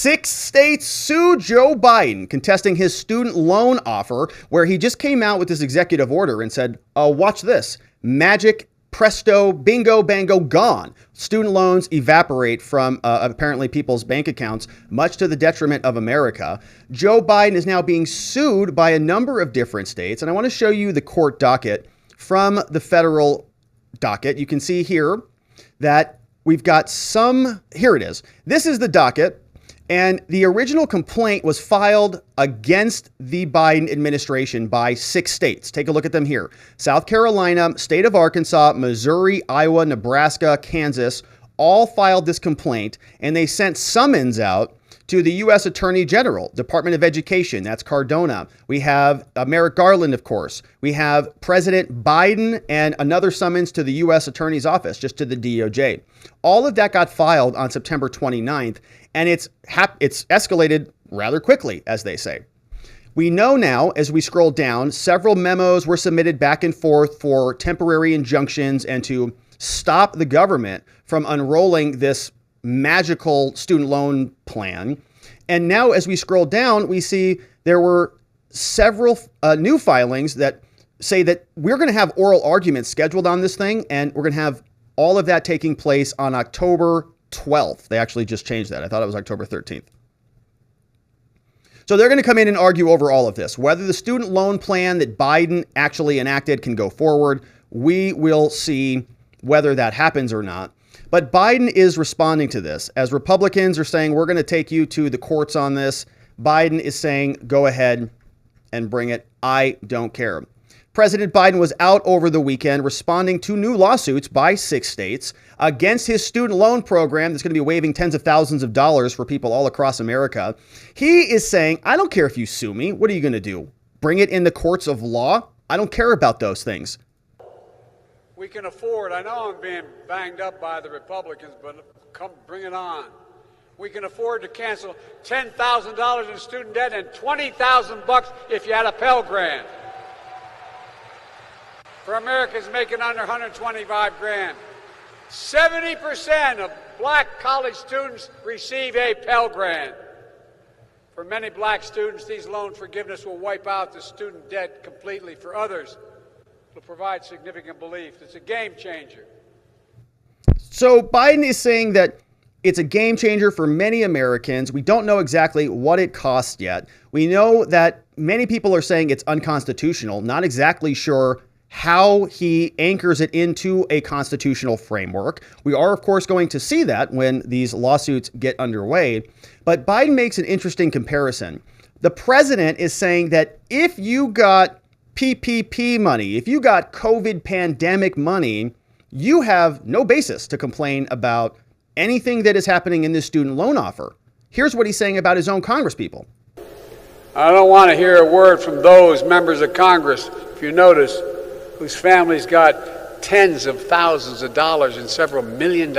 6 states sue Joe Biden, contesting his student loan offer, where he just came out with this executive order and said, watch this, magic, presto, bingo, bango, gone. Student loans evaporate from apparently people's bank accounts, much to the detriment of America. Joe Biden is now being sued by a number of different states. And I want to show you the court docket from the federal docket. You can see here that we've got here it is. This is the docket. And the original complaint was filed against the Biden administration by 6 states. Take a look at them here. South Carolina, state of Arkansas, Missouri, Iowa, Nebraska, Kansas, all filed this complaint, and they sent summons out to the U.S. Attorney General, Department of Education. That's Cardona. We have Merrick Garland, of course. We have President Biden and another summons to the U.S. Attorney's Office, just to the DOJ. All of that got filed on September 29th, and it's escalated rather quickly, as they say. We know now, as we scroll down, several memos were submitted back and forth for temporary injunctions and to stop the government from unrolling this magical student loan plan. And now as we scroll down, we see there were several new filings that say that we're going to have oral arguments scheduled on this thing, and we're going to have all of that taking place on October 12th. They actually just changed that. I thought it was October 13th. So they're going to come in and argue over all of this. Whether the student loan plan that Biden actually enacted can go forward, we will see whether that happens or not. But Biden is responding to this. As Republicans are saying, we're going to take you to the courts on this, Biden is saying, go ahead and bring it. I don't care. President Biden was out over the weekend responding to new lawsuits by 6 states against his student loan program that's going to be waiving tens of thousands of dollars for people all across America. He is saying, I don't care if you sue me. What are you going to do? Bring it in the courts of law? I don't care about those things. We can afford, I know I'm being banged up by the Republicans, but come bring it on. We can afford to cancel $10,000 in student debt and $20,000 if you had a Pell Grant. For Americans making under 125 grand. 70% of black college students receive a Pell Grant. For many black students, these loan forgiveness will wipe out the student debt completely. For others, it'll provide significant relief. It's a game changer. So Biden is saying that it's a game changer for many Americans. We don't know exactly what it costs yet. We know that many people are saying it's unconstitutional, not exactly sure how he anchors it into a constitutional framework. We are, of course, going to see that when these lawsuits get underway. But Biden makes an interesting comparison. The president is saying that if you got PPP money, if you got COVID pandemic money, you have no basis to complain about anything that is happening in this student loan offer. Here's what he's saying about his own congresspeople. I don't want to hear a word from those members of Congress, if you notice, whose families got tens of thousands of dollars and several $1 million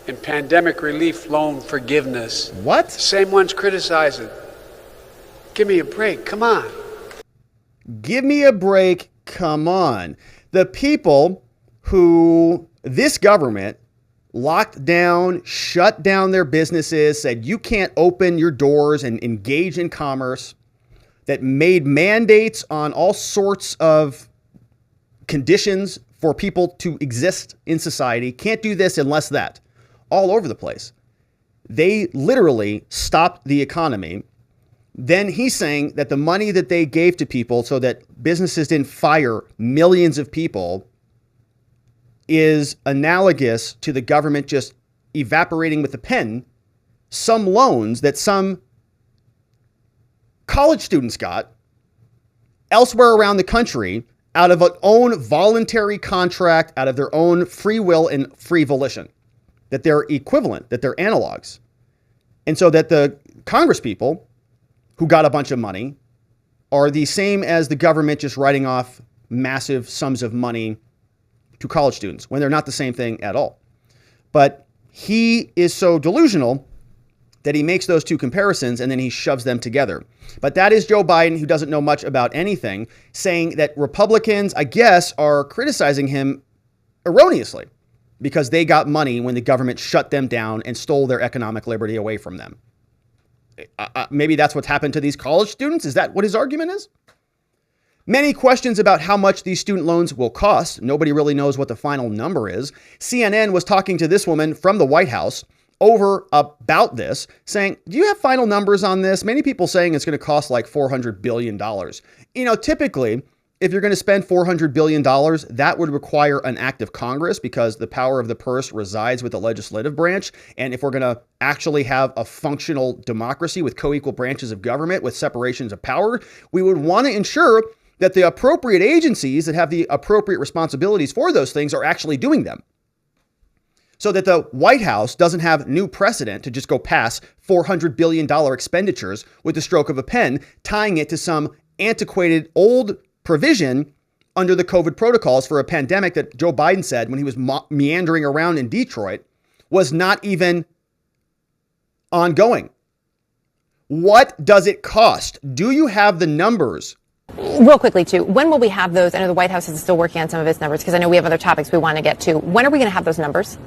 in pandemic relief loan forgiveness. What? Same ones criticizing. Give me a break. Come on. Give me a break. Come on. The people who this government locked down, shut down their businesses, said you can't open your doors and engage in commerce, that made mandates on all sorts of conditions for people to exist in society, can't do this unless that, all over the place. They literally stopped the economy. Then he's saying that the money that they gave to people so that businesses didn't fire millions of people is analogous to the government just evaporating with a pen some loans that some college students got elsewhere around the country out of their own voluntary contract, out of their own free will and free volition, that they're equivalent, that they're analogs. And so that the congresspeople who got a bunch of money are the same as the government just writing off massive sums of money to college students when they're not the same thing at all. But he is so delusional that he makes those two comparisons and then he shoves them together. But that is Joe Biden, who doesn't know much about anything, saying that Republicans, I guess, are criticizing him erroneously because they got money when the government shut them down and stole their economic liberty away from them. Maybe that's what's happened to these college students. Is that what his argument is? Many questions about how much these student loans will cost. Nobody really knows what the final number is. CNN was talking to this woman from the White House about this, saying, do you have final numbers on this? Many people saying it's going to cost like $400 billion. Typically, if you're going to spend $400 billion, that would require an act of Congress because the power of the purse resides with the legislative branch. And if we're going to actually have a functional democracy with co-equal branches of government with separations of power, we would want to ensure that the appropriate agencies that have the appropriate responsibilities for those things are actually doing them. So that the White House doesn't have new precedent to just go pass $400 billion expenditures with the stroke of a pen, tying it to some antiquated old provision under the COVID protocols for a pandemic that Joe Biden said when he was meandering around in Detroit was not even ongoing. What does it cost? Do you have the numbers? Real quickly, too, when will we have those? I know the White House is still working on some of its numbers because I know we have other topics we want to get to. When are we going to have those numbers?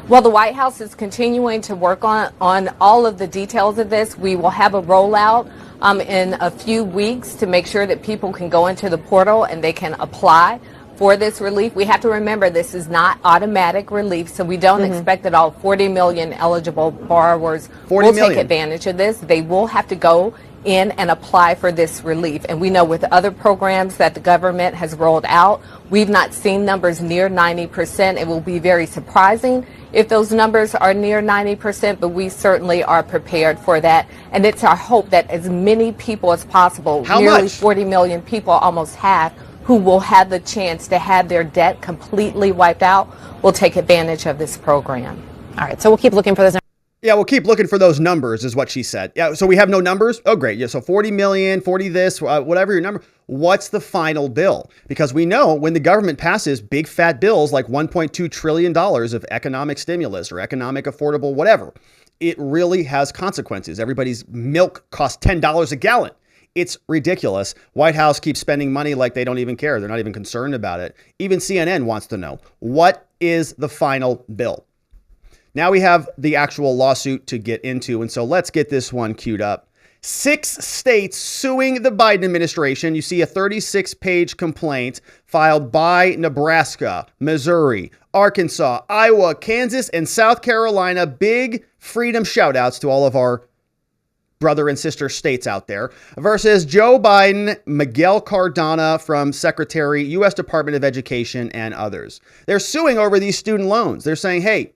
Well, the White House is continuing to work on all of the details of this. We will have a rollout in a few weeks to make sure that people can go into the portal and they can apply for this relief. We have to remember this is not automatic relief, so we don't expect that all 40 million eligible borrowers will take advantage of this. They will have to go in and apply for this relief. And we know with other programs that the government has rolled out, we've not seen numbers near 90%. It will be very surprising if those numbers are near 90%, but we certainly are prepared for that. And it's our hope that as many people as possible, nearly 40 million people, almost half, who will have the chance to have their debt completely wiped out, will take advantage of this program. All right, so we'll keep looking for those numbers. Yeah, we'll keep looking for those numbers is what she said. Yeah, so we have no numbers? Oh, great. Yeah, so 40 million, 40 this, whatever your number. What's the final bill? Because we know when the government passes big fat bills like $1.2 trillion of economic stimulus or economic affordable whatever, it really has consequences. Everybody's milk costs $10 a gallon. It's ridiculous. White House keeps spending money like they don't even care. They're not even concerned about it. Even CNN wants to know, what is the final bill? Now we have the actual lawsuit to get into, and so let's get this one queued up. 6 states suing the Biden administration. You see a 36-page complaint filed by Nebraska, Missouri, Arkansas, Iowa, Kansas, and South Carolina. Big freedom shout-outs to all of our brother and sister states out there versus Joe Biden, Miguel Cardona from Secretary, U.S. Department of Education, and others. They're suing over these student loans. They're saying, hey,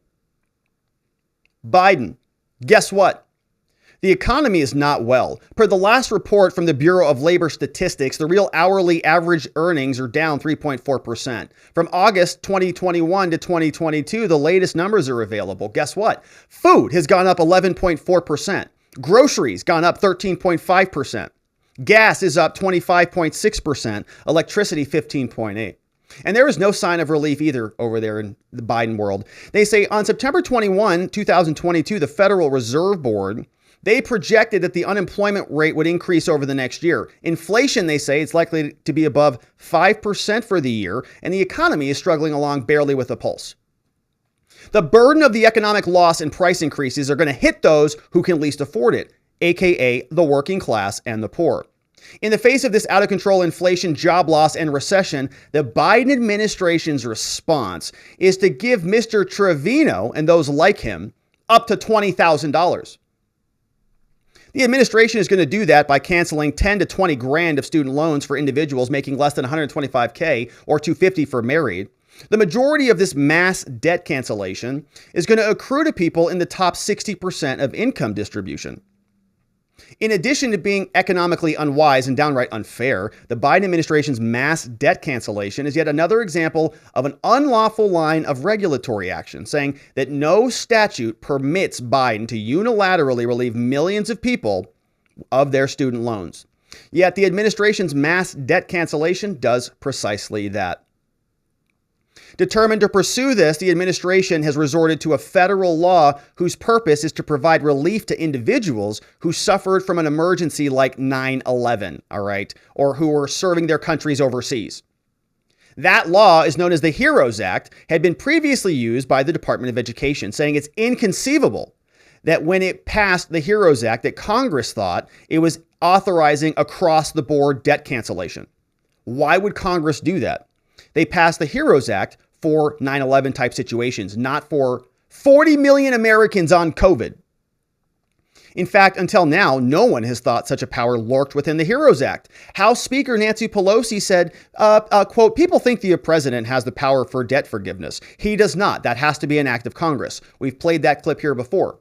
Biden, guess what? The economy is not well. Per the last report from the Bureau of Labor Statistics, the real hourly average earnings are down 3.4%. From August 2021 to 2022, the latest numbers are available. Guess what? Food has gone up 11.4%. Groceries gone up 13.5%. Gas is up 25.6%. Electricity 15.8%. And there is no sign of relief either over there in the Biden world. They say on September 21, 2022, the Federal Reserve Board, they projected that the unemployment rate would increase over the next year. Inflation, they say, it's likely to be above 5% for the year, and the economy is struggling along barely with a pulse. The burden of the economic loss and price increases are going to hit those who can least afford it, aka the working class and the poor. In the face of this out-of-control inflation, job loss, and recession, the Biden administration's response is to give Mr. Trevino and those like him up to $20,000. The administration is going to do that by canceling 10 to 20 grand of student loans for individuals making less than $125K or $250 for married. The majority of this mass debt cancellation is going to accrue to people in the top 60% of income distribution. In addition to being economically unwise and downright unfair, the Biden administration's mass debt cancellation is yet another example of an unlawful line of regulatory action, saying that no statute permits Biden to unilaterally relieve millions of people of their student loans. Yet the administration's mass debt cancellation does precisely that. Determined to pursue this, the administration has resorted to a federal law whose purpose is to provide relief to individuals who suffered from an emergency like 9/11, all right, or who were serving their countries overseas. That law is known as the HEROES Act, had been previously used by the Department of Education, saying it's inconceivable that when it passed the HEROES Act, that Congress thought it was authorizing across-the-board debt cancellation. Why would Congress do that? They passed the HEROES Act for 9/11 type situations, not for 40 million Americans on COVID. In fact, until now, no one has thought such a power lurked within the HEROES Act. House Speaker Nancy Pelosi said, quote, people think the president has the power for debt forgiveness. He does not. That has to be an act of Congress. We've played that clip here before.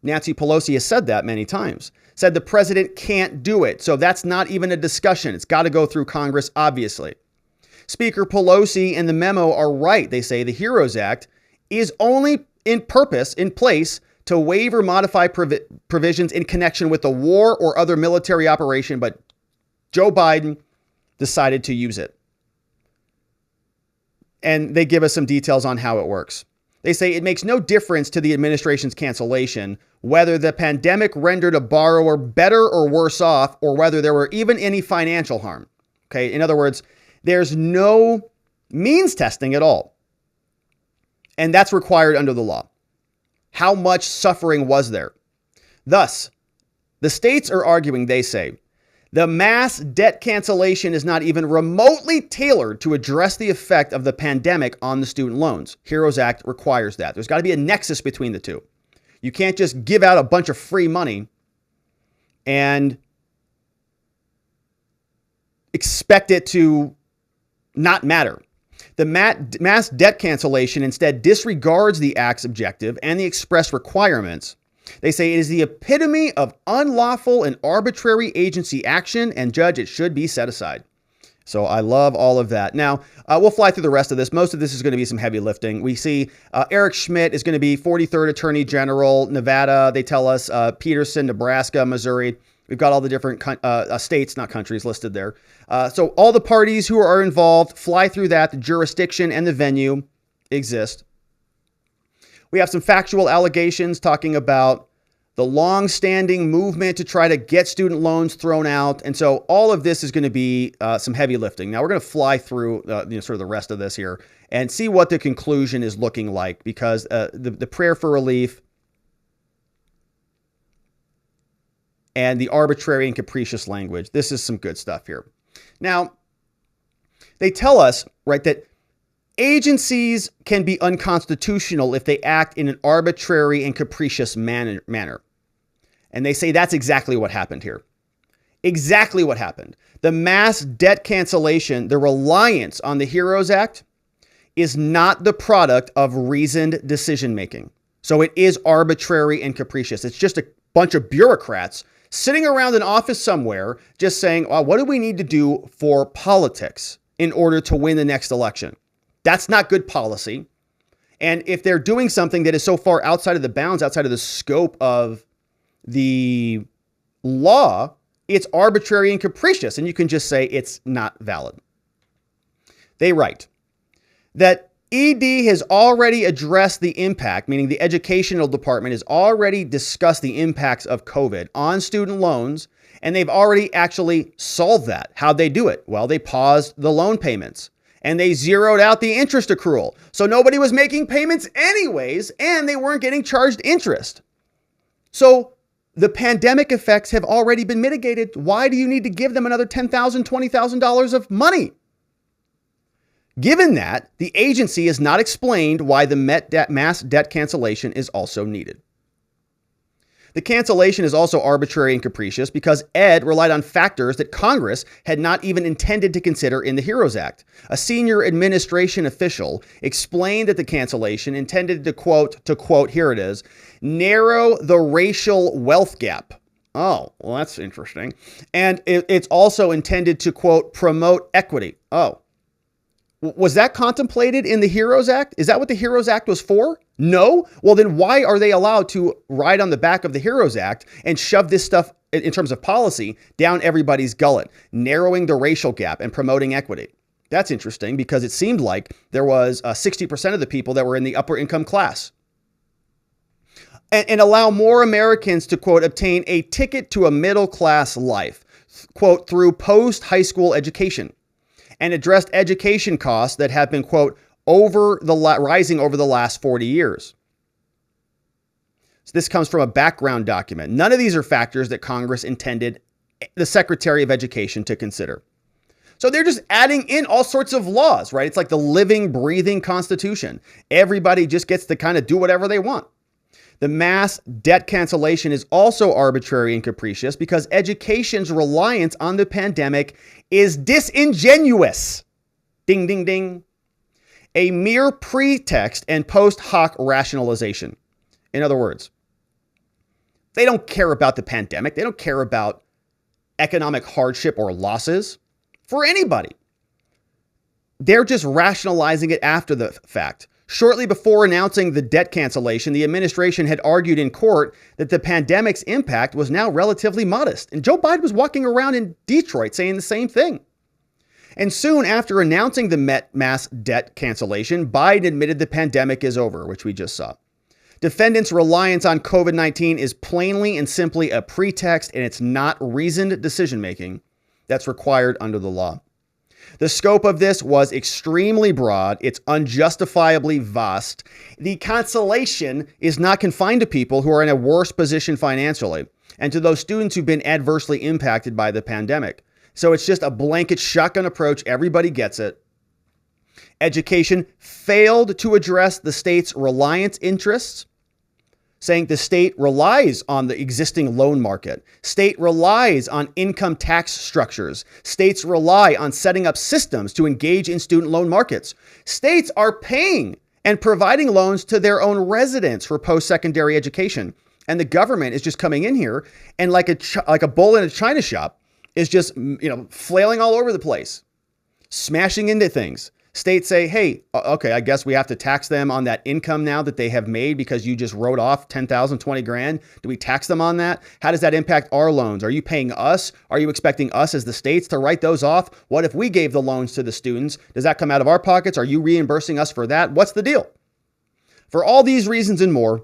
Nancy Pelosi has said that many times, said the president can't do it. So that's not even a discussion. It's got to go through Congress, obviously. Speaker Pelosi and the memo are right. They say the HEROES Act is only in place to waive or modify provisions in connection with a war or other military operation, but Joe Biden decided to use it. And they give us some details on how it works. They say it makes no difference to the administration's cancellation whether the pandemic rendered a borrower better or worse off, or whether there were even any financial harm. Okay, in other words, there's no means testing at all. And that's required under the law. How much suffering was there? Thus, the states are arguing, they say, the mass debt cancellation is not even remotely tailored to address the effect of the pandemic on the student loans. HEROES Act requires that. There's got to be a nexus between the two. You can't just give out a bunch of free money and expect it to not matter. The mass debt cancellation instead disregards the act's objective and the express requirements. They say it is the epitome of unlawful and arbitrary agency action, and judge, it should be set aside. So I love all of that. Now, we'll fly through the rest of this. Most of this is going to be some heavy lifting. We see Eric Schmidt is going to be 43rd Attorney General, Nevada. They tell us Peterson, Nebraska, Missouri. We've got all the different states, not countries, listed there. So all the parties who are involved, fly through that. The jurisdiction and the venue exist. We have some factual allegations talking about the long-standing movement to try to get student loans thrown out. And so all of this is going to be some heavy lifting. Now we're going to fly through sort of the rest of this here and see what the conclusion is looking like, because the prayer for relief and the arbitrary and capricious language. This is some good stuff here. Now, they tell us, right, that agencies can be unconstitutional if they act in an arbitrary and capricious manner. And they say that's exactly what happened here. Exactly what happened. The mass debt cancellation, the reliance on the HEROES Act, is not the product of reasoned decision making. So it is arbitrary and capricious. It's just a bunch of bureaucrats sitting around an office somewhere just saying, well, what do we need to do for politics in order to win the next election? That's not good policy. And if they're doing something that is so far outside of the bounds, outside of the scope of the law, it's arbitrary and capricious. And you can just say it's not valid. They write that ED has already addressed the impact, meaning the educational department has already discussed the impacts of COVID on student loans, and they've already actually solved that. How'd they do it? Well, they paused the loan payments and they zeroed out the interest accrual. So nobody was making payments anyways, and they weren't getting charged interest. So the pandemic effects have already been mitigated. Why do you need to give them another $10,000, $20,000 of money? Given that, the agency has not explained why the mass debt cancellation is also needed. The cancellation is also arbitrary and capricious because ED relied on factors that Congress had not even intended to consider in the HEROES Act. A senior administration official explained that the cancellation intended to quote, here it is, narrow the racial wealth gap. Oh, well, that's interesting. And it's also intended to, quote, promote equity. Oh. Was that contemplated in the HEROES Act? Is that what the HEROES Act was for? No? Well, then why are they allowed to ride on the back of the HEROES Act and shove this stuff in terms of policy down everybody's gullet, narrowing the racial gap and promoting equity? That's interesting because it seemed like there was 60% of the people that were in the upper income class. And allow more Americans to, quote, obtain a ticket to a middle class life, quote, through post-high school education. And addressed education costs that have been, quote, rising over the last 40 years. So this comes from a background document. None of these are factors that Congress intended the Secretary of Education to consider. So they're just adding in all sorts of laws, right? It's like the living, breathing Constitution. Everybody just gets to kind of do whatever they want. The mass debt cancellation is also arbitrary and capricious because education's reliance on the pandemic is disingenuous. Ding, ding, ding. A mere pretext and post hoc rationalization. In other words, they don't care about the pandemic. They don't care about economic hardship or losses for anybody. They're just rationalizing it after the fact. Shortly before announcing the debt cancellation, the administration had argued in court that the pandemic's impact was now relatively modest. And Joe Biden was walking around in Detroit saying the same thing. And soon after announcing the mass debt cancellation, Biden admitted the pandemic is over, which we just saw. Defendants' reliance on COVID-19 is plainly and simply a pretext, and it's not reasoned decision-making that's required under the law. The scope of this was extremely broad. It's unjustifiably vast. The cancellation is not confined to people who are in a worse position financially and to those students who've been adversely impacted by the pandemic. So it's just a blanket shotgun approach. Everybody gets it. Education failed to address the state's reliance interests, saying the state relies on the existing loan market. State relies on income tax structures. States rely on setting up systems to engage in student loan markets. States are paying and providing loans to their own residents for post-secondary education. And the government is just coming in here and like a bull in a china shop is just, flailing all over the place, smashing into things. States say, hey, okay, I guess we have to tax them on that income now that they have made because you just wrote off $10,000, $20,000. Do we tax them on that? How does that impact our loans? Are you paying us? Are you expecting us as the states to write those off? What if we gave the loans to the students? Does that come out of our pockets? Are you reimbursing us for that? What's the deal? For all these reasons and more,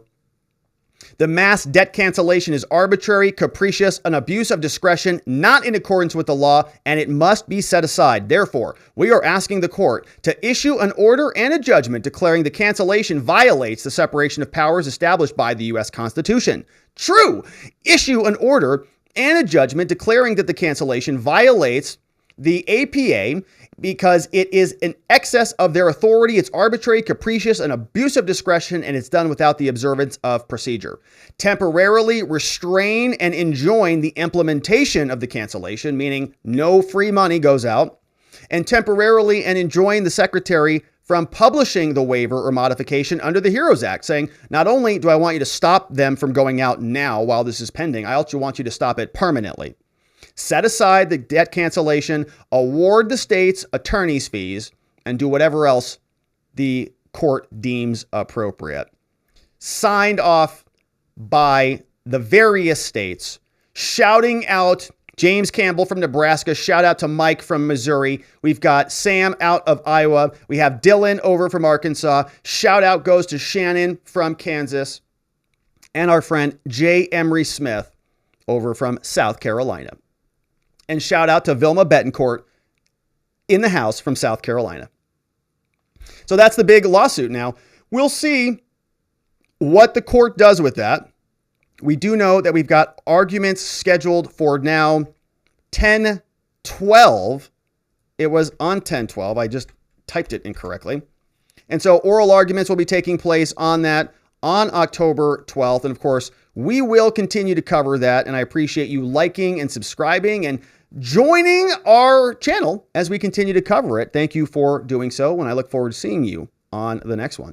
the mass debt cancellation is arbitrary, capricious, an abuse of discretion, not in accordance with the law, and it must be set aside. Therefore, we are asking the court to issue an order and a judgment declaring the cancellation violates the separation of powers established by the U.S. Constitution. True, issue an order and a judgment declaring that the cancellation violates the APA because it is in excess of their authority. It's arbitrary, capricious, an abuse of discretion, and it's done without the observance of procedure. Temporarily restrain and enjoin the implementation of the cancellation, meaning no free money goes out, and temporarily and enjoin the secretary from publishing the waiver or modification under the HEROES Act, saying, not only do I want you to stop them from going out now while this is pending, I also want you to stop it permanently. Set aside the debt cancellation, award the states attorney's fees, and do whatever else the court deems appropriate. Signed off by the various states, shouting out James Campbell from Nebraska, shout out to Mike from Missouri. We've got Sam out of Iowa. We have Dylan over from Arkansas. Shout out goes to Shannon from Kansas, and our friend J. Emery Smith over from South Carolina. And shout out to Vilma Betancourt in the House from South Carolina. So that's the big lawsuit now. We'll see what the court does with that. We do know that we've got arguments scheduled for now 10/12. It was on 10/12. I just typed it incorrectly. And so oral arguments will be taking place on that on October 12th. And of course, we will continue to cover that. And I appreciate you liking and subscribing and joining our channel as we continue to cover it. Thank you for doing so, and I look forward to seeing you on the next one.